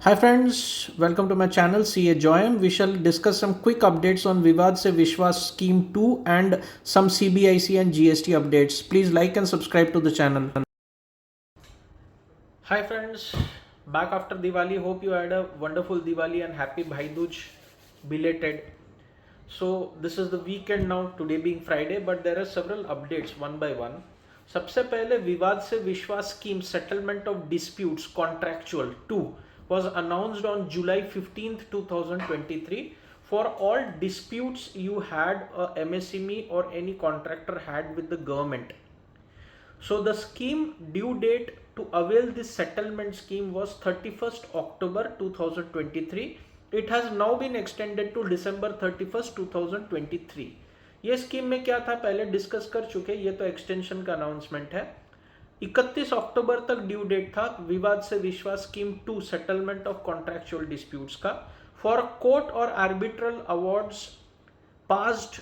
Hi friends, welcome to my channel CA Joyam. We shall discuss some quick updates on Vivad Se Vishwas Scheme 2 and some CBIC and GST updates. Please like and subscribe to the channel. Hi friends, back after Diwali. Hope you had a wonderful Diwali and happy Bhai Dooj belated. So this is the weekend now, today being Friday, but there are several updates one by one. सबसे पहले विवाद से विश्वास scheme settlement of disputes contractual 2 was announced on July 15th 2023 for all disputes you had a MSME or any contractor had with the government. So the scheme due date to avail this settlement scheme was 31st October 2023. It has now been extended to December 31st 2023. ये scheme में क्या था पहले discuss कर चुके, ये तो extension का अनाउंसमेंट है. 31 अक्टूबर तक ड्यू डेट था विवाद से विश्वास scheme 2 settlement of contractual disputes का फॉर कोर्ट और आर्बिट्रल अवार्ड्स पास्ड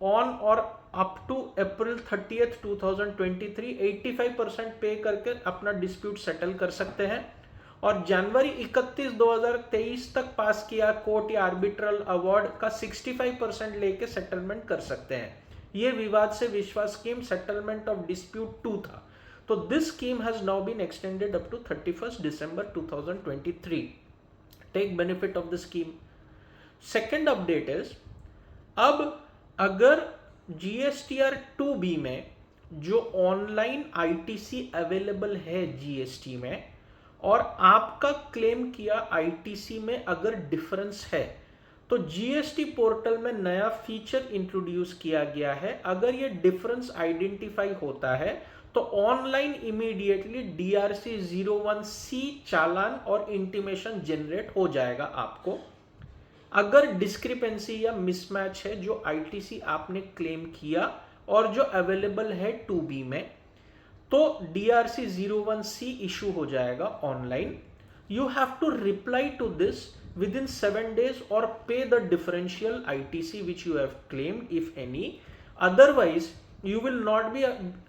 ऑन और अप टू अप्रैल 30th 2023 85% पे करके अपना डिस्प्यूट सेटल कर सकते हैं. और जनवरी 31 2023 तक पास किया कोर्ट या आर्बिट्रल अवार्ड का 65% लेके सेटलमेंट कर सकते हैं. ये विवाद से विश्वास स्कीम सेटलमेंट ऑफ डिस्प्यूट 2 था. तो this scheme has now been extended up to 31st December 2023. Take benefit of the scheme. Second update is, अब अगर GSTR 2B में जो ऑनलाइन ITC अवेलेबल है GST में और आपका क्लेम किया ITC में अगर डिफरेंस है तो GST पोर्टल में नया फीचर इंट्रोड्यूस किया गया है. अगर ये डिफरेंस आइडेंटिफाई होता है तो ऑनलाइन इमीडिएटली DRC 01C चालान और इंटीमेशन जनरेट हो जाएगा आपको. अगर डिस्क्रिपेंसी या मिसमैच है जो ITC आपने क्लेम किया और जो अवेलेबल है 2B में, तो DRC 01C इशू हो जाएगा online. You have to reply to this within 7 days or pay the differential ITC which you have claimed if any. Otherwise you will not be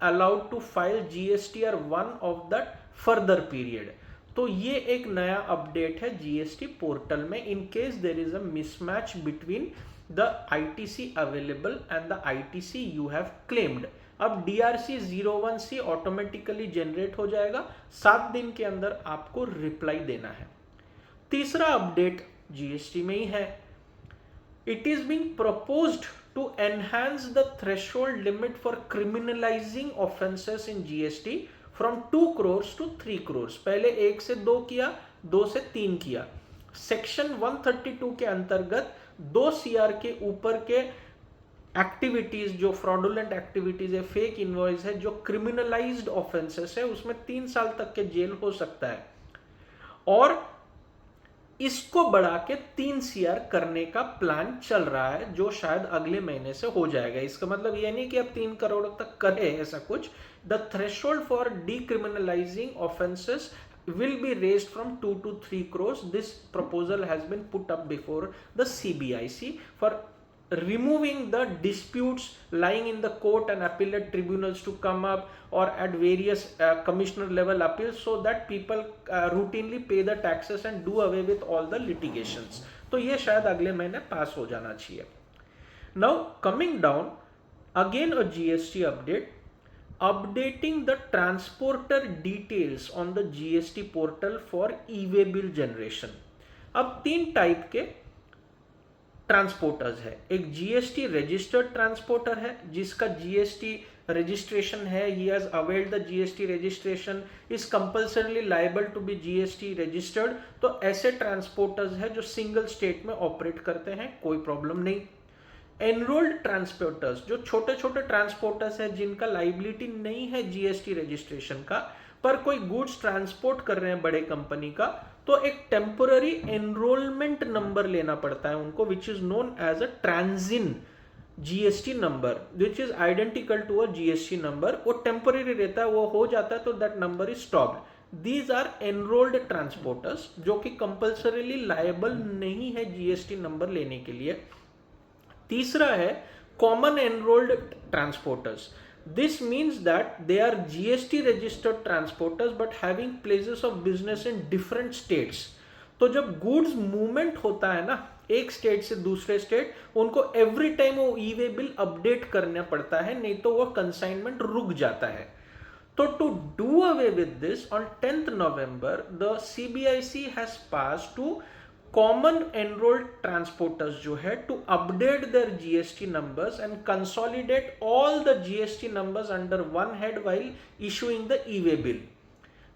allowed to file GSTR 1 of that further period. तो ये एक नया update है GST portal में in case there is a mismatch between the ITC available and the ITC you have claimed. अब DRC 01C automatically generate हो जाएगा. 7 दिन के अंदर आपको रिप्लाई देना है. तीसरा अपडेट GST में ही है. It is being proposed to enhance the threshold limit for criminalising offences in GST from 2 crores to 3 crores. पहले 1 से 2 किया, 2 से 3 किया. सेक्शन 132 के अंतर्गत 2 CR के ऊपर के एक्टिविटीज जो फ्रॉडुलेंट एक्टिविटीज है, फेक इनवॉइस है, जो क्रिमिनलाइज्ड ऑफेंसेस है, उसमें 3 साल तक के जेल हो सकता है. और इसको बढ़ा के 3 CR करने का प्लान चल रहा है जो शायद अगले महीने से हो जाएगा. इसका मतलब ये नहीं कि अब 3 करोड़ तक करे ऐसा कुछ. The threshold for decriminalising offences will be raised from 2 to 3 crores. This proposal has been put up before the CBIC for removing the disputes lying in the court and appellate tribunals to come up or at various commissioner level appeals so that people routinely pay the taxes and do away with all the litigations. तो ये शायद अगले महीने पास हो जाना चाहिए. Now coming down again a GST update, updating the transporter details on the GST portal for e-way bill generation. अब 3 type के ट्रांसपोर्टर्स है. एक GST रजिस्टर्ड ट्रांसपोर्टर है जिसका GST रजिस्ट्रेशन है. He has availed the GST registration, is compulsorily liable to be GST registered. तो ऐसे transporters है जो सिंगल स्टेट में ऑपरेट करते हैं, कोई प्रॉब्लम नहीं. एनरोल्ड ट्रांसपोर्टर्स जो छोटे छोटे ट्रांसपोर्टर्स है जिनका लाइबिलिटी नहीं है GST रजिस्ट्रेशन का, पर कोई गुड्स ट्रांसपोर्ट कर रहे हैं बड़े कंपनी का, तो एक टेम्पररी एनरोलमेंट नंबर लेना पड़ता है उनको which is known as a transin GST number which is identical to a GST number. वो टेम्पररी रहता है, वो हो जाता है तो that number is stopped. These are enrolled transporters जो कि कंपल्सरीली लायबल नहीं है GST नंबर लेने के लिए. तीसरा है common enrolled transporters. This means that they are GST registered transporters but having places of business in different states. तो जब गुड्स मूवमेंट होता है ना एक स्टेट से दूसरे स्टेट, उनको एवरी टाइम वो ई वे बिल अपडेट करना पड़ता है, नहीं तो वो कंसाइनमेंट रुक जाता है। So to do away with this, on 10th November, the CBIC has passed to common enrolled transporters जो है to update their GST numbers and consolidate all the GST numbers under one head while issuing the e-way bill.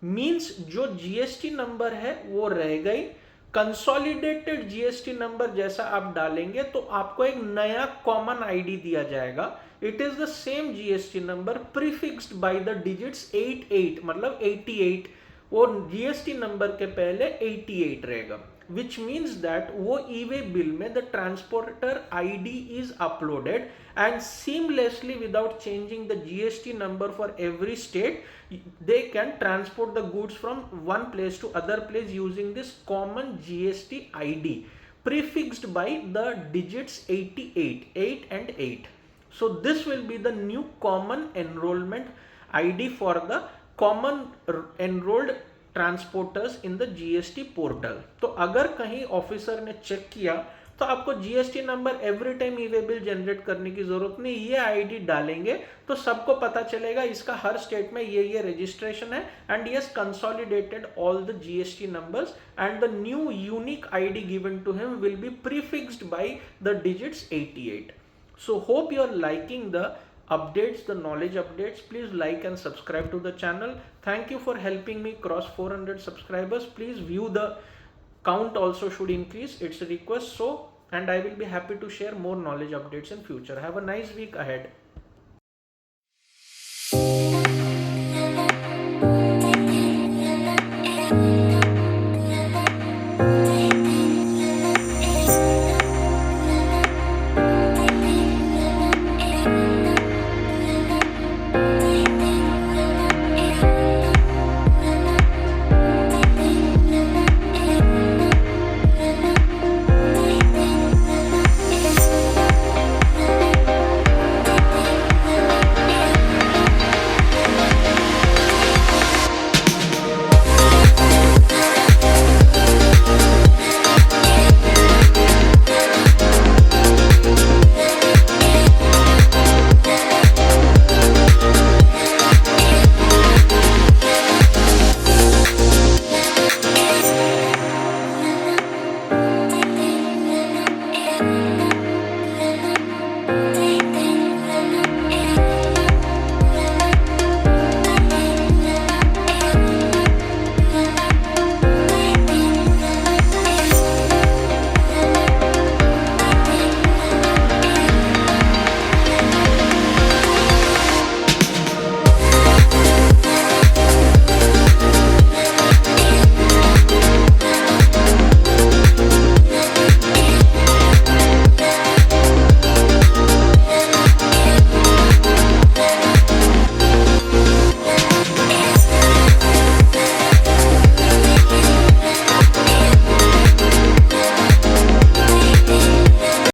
Means जो GST number है वो रह गई, consolidated GST number जैसा आप डालेंगे तो आपको एक नया कॉमन आईडी दिया जाएगा। It is the same GST number prefixed by the digits 88, मतलब 88, वो जीएसटी नंबर के पहले 88 रहेगा, which means that वो e-way bill में the transporter ID is uploaded and seamlessly without changing the GST number for every state they can transport the goods from one place to other place using this common GST ID prefixed by the digits 88, 8 and 8. So this will be the new common enrollment ID for the common enrolled transporters in the GST portal. तो अगर कहीं officer ने check किया तो आपको GST number every time e-way bill generate करने की जरूरत नहीं, ये आईडी डालेंगे तो सबको पता चलेगा इसका हर स्टेट में ये रजिस्ट्रेशन है and yes consolidated all the GST numbers and the new unique ID given to him will be prefixed by the digits 88. So hope you are liking the updates, the knowledge updates. Please like and subscribe to the channel. Thank you for helping me cross 400 subscribers. Please view the count also should increase. It's a request. So, and I will be happy to share more knowledge updates in future. Have a nice week ahead.